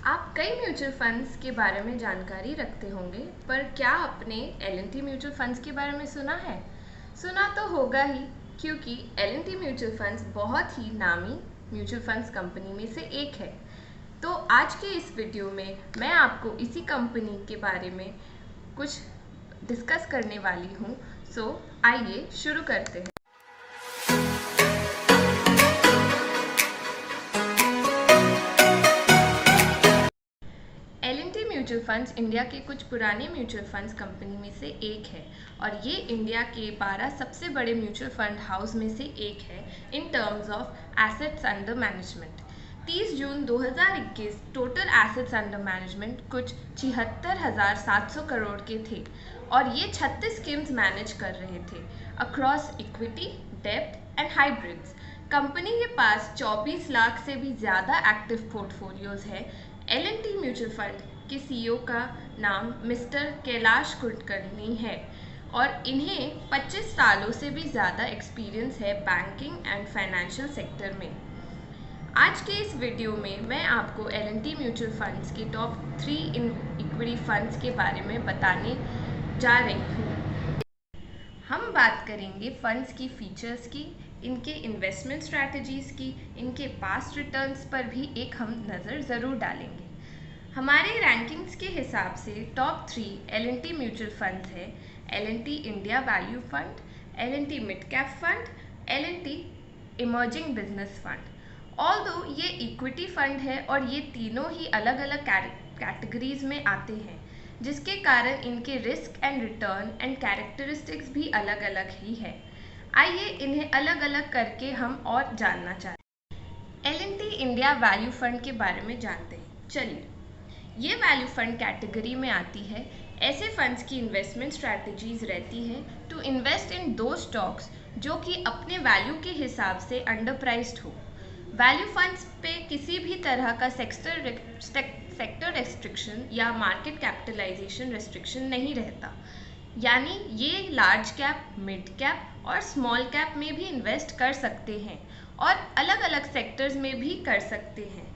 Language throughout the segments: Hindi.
आप कई म्यूचुअल फंड्स के बारे में जानकारी रखते होंगे, पर क्या आपने एल&टी म्यूचुअल फंड्स के बारे में सुना है? सुना तो होगा ही, क्योंकि एल&टी म्यूचुअल फंड्स बहुत ही नामी म्यूचुअल फंड्स कंपनी में से एक है। तो आज के इस वीडियो में मैं आपको इसी कंपनी के बारे में कुछ डिस्कस करने वाली हूँ। सो आइए शुरू करते हैं। एल&टी म्यूचुअल फंड्स इंडिया के कुछ पुराने म्यूचुअल फंड्स कंपनी में से एक है और ये इंडिया के 12 सबसे बड़े म्यूचुअल फंड हाउस में से एक है in terms of assets under management. 30 June 2021 total assets under management कुछ 76,700 करोड़ के थे और ये 36 स्कीम्स मैनेज कर रहे थे अक्रॉस इक्विटी, डेब्ट एंड हाइब्रिड्स। कंपनी के पास 24 लाख से भी ज़्यादा एक्टिव पोर्टफोलियोज है। एल&टी म्यूचुअल फंड के सीईओ का नाम मिस्टर कैलाश कुलकर्णी है और इन्हें 25 सालों से भी ज़्यादा एक्सपीरियंस है बैंकिंग एंड फाइनेंशियल सेक्टर में। आज के इस वीडियो में मैं आपको एल&टी म्यूचुअल फंड्स के टॉप 3 इक्विटी फंड्स के बारे में बताने जा रही हूँ। हम बात करेंगे फंड्स की फीचर्स की, इनके इन्वेस्टमेंट स्ट्रैटेजीज की, इनके पास्ट रिटर्न्स पर भी एक हम नज़र ज़रूर डालेंगे। हमारे रैंकिंग्स के हिसाब से टॉप 3 एल&टी म्यूचुअल फंड्स है L and T India value fund, L&T mid cap fund, L&T emerging business fund. Although ये इक्विटी फंड है और ये तीनों ही अलग अलग कैटेगरीज में आते हैं, जिसके कारण इनके risk and return and characteristics भी अलग अलग ही है। आइए इन्हें अलग अलग करके हम और जानना चाहते हैं। एल&टी इंडिया वैल्यू फंड के बारे में जानते हैं। चलिए, ये वैल्यू फंड कैटेगरी में आती है। ऐसे फंड्स की इन्वेस्टमेंट स्ट्रैटेजीज रहती है टू इन्वेस्ट इन दो स्टॉक्स जो कि अपने वैल्यू के हिसाब से अंडर प्राइस्ड हो। वैल्यू फंड्स पे किसी भी तरह का सेक्टर रेस्ट्रिक्शन या मार्केट कैपिटलाइजेशन रेस्ट्रिक्शन नहीं रहता, यानी ये लार्ज कैप, मिड कैप और स्मॉल कैप में भी इन्वेस्ट कर सकते हैं और अलग अलग सेक्टर्स में भी कर सकते हैं,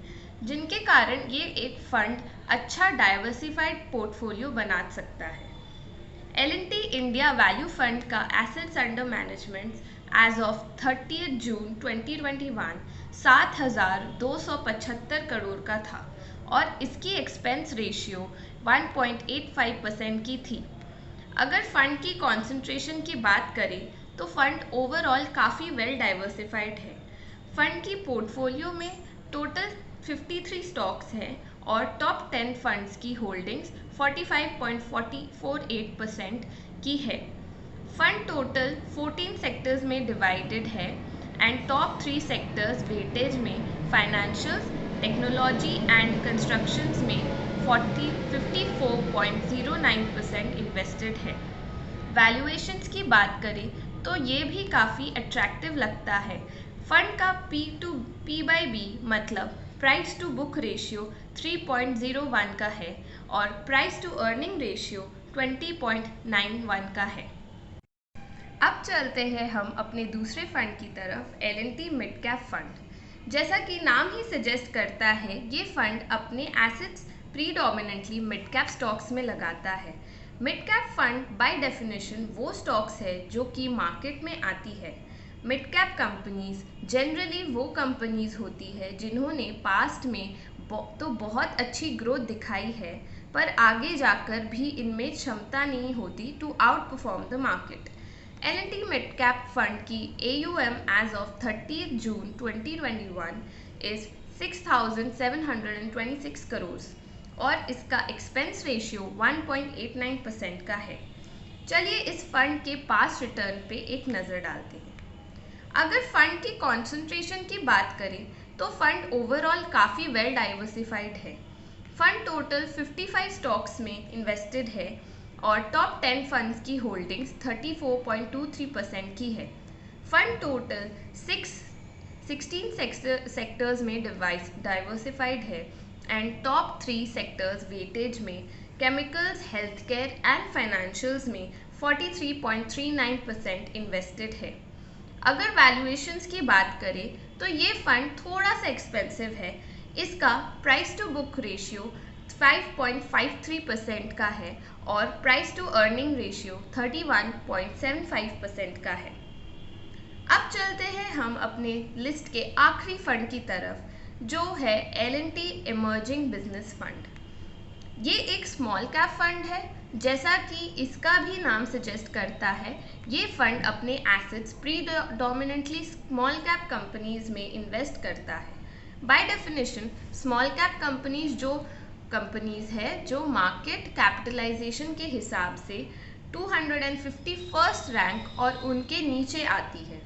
जिनके कारण ये एक फंड अच्छा डाइवर्सिफाइड पोर्टफोलियो बना सकता है। एल&टी इंडिया वैल्यू फंड का assets under management as of 30 June 2021 7,275 crore का था और इसकी एक्सपेंस रेशियो 1.85% की थी। अगर फंड की कॉन्सेंट्रेशन की बात करें तो फंड ओवरऑल काफ़ी वेल डाइवर्सिफाइड है। फंड की पोर्टफोलियो में टोटल 53 स्टॉक्स हैं और टॉप 10 फंड्स की होल्डिंग्स 45.48% की है। फंड टोटल 14 सेक्टर्स में डिवाइडेड है एंड टॉप 3 सेक्टर्स वेटेज में फाइनेंशियल्स, टेक्नोलॉजी एंड कंस्ट्रक्शंस में 54.09% इन्वेस्टेड है। वैल्यूएशंस की बात करें तो ये भी काफ़ी अट्रैक्टिव लगता है। फंड का P/B मतलब प्राइस टू बुक रेशियो 3.01 का है और प्राइस टू अर्निंग रेशियो 20.91 का है। अब चलते हैं हम अपने दूसरे फंड की तरफ, एल&टी मिड कैप फंड। जैसा कि नाम ही सजेस्ट करता है, ये फंड अपने assets predominantly mid cap stocks में लगाता है। Mid cap fund by definition वो स्टॉक्स है जो कि मार्केट में आती है। मिड कैप कंपनीज जनरली वो कंपनीज होती है जिन्होंने पास्ट में तो बहुत अच्छी ग्रोथ दिखाई है, पर आगे जाकर भी इनमें क्षमता नहीं होती to outperform the market. L and T mid cap fund की AUM as of 30 June 2021 is 6,726 crore और इसका एक्सपेंस रेशियो 1.89% का है। चलिए इस फंड के पास्ट रिटर्न पे एक नज़र डालते हैं। अगर फंड की कॉन्सेंट्रेशन की बात करें तो फंड ओवरऑल काफ़ी वेल डाइवर्सिफाइड है। फंड टोटल 55 स्टॉक्स में इन्वेस्टेड है और टॉप 10 फंड्स की होल्डिंग्स 34.23% की है। फंड टोटल 16 सेक्टर्स में डाइवर्सिफाइड है एंड टॉप 3 सेक्टर्स वेटेज में chemicals, health care and financials में 43.39% इन्वेस्टेड है। अगर वैल्यूएशंस की बात करें तो ये फंड थोड़ा सा एक्सपेंसिव है। इसका प्राइस टू बुक रेशियो 5.53% का है और प्राइस टू अर्निंग रेशियो 31.75% का है। अब चलते हैं हम अपने लिस्ट के आखिरी फंड की तरफ, जो है L&T इमर्जिंग बिजनेस फंड। ये एक स्मॉल कैप फंड है। जैसा कि इसका भी नाम सजेस्ट करता है, ये फंड अपने assets predominantly small cap companies में इन्वेस्ट करता है। By definition small cap companies है जो मार्केट कैपिटलाइजेशन के हिसाब से 251st रैंक और उनके नीचे आती है।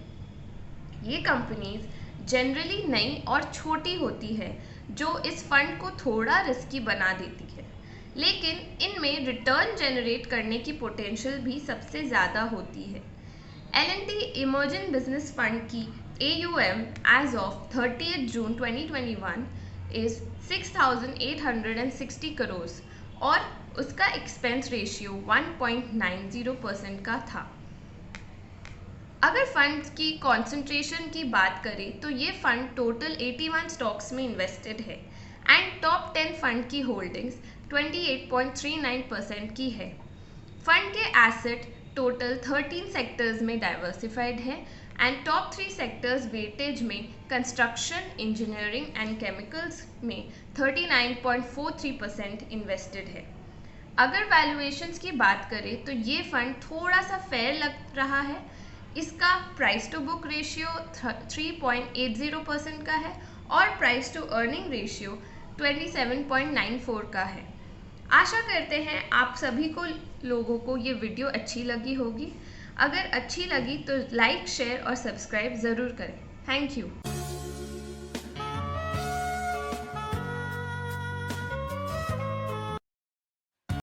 ये कंपनीज जनरली नई और छोटी होती है, जो इस फंड को थोड़ा रिस्की बना देती है, लेकिन इनमें रिटर्न जनरेट करने की पोटेंशियल भी सबसे ज़्यादा होती है। L&T इमर्जिंग बिजनेस फंड की AUM as of 30 June 2021 is 6,860 crore और उसका एक्सपेंस रेशियो 1.90% का था। अगर फंड की कॉन्सेंट्रेशन की बात करें तो ये फंड टोटल 81 स्टॉक्स में इन्वेस्टेड है एंड टॉप 10 फंड की होल्डिंग्स 28.39% की है। फंड के एसेट टोटल 13 सेक्टर्स में डाइवर्सिफाइड है एंड टॉप 3 सेक्टर्स वेटेज में कंस्ट्रक्शन, इंजीनियरिंग एंड केमिकल्स में 39.43% इन्वेस्टेड है। अगर वैल्यूएशंस की बात करें तो ये फंड थोड़ा सा फेयर लग रहा है। इसका प्राइस टू बुक रेशियो 3.80% का है और प्राइस टू अर्निंग रेशियो 27.94 का है। आशा करते हैं आप सभी लोगों को ये वीडियो अच्छी लगी होगी। अगर अच्छी लगी तो लाइक, शेयर और सब्सक्राइब ज़रूर करें। Thank you.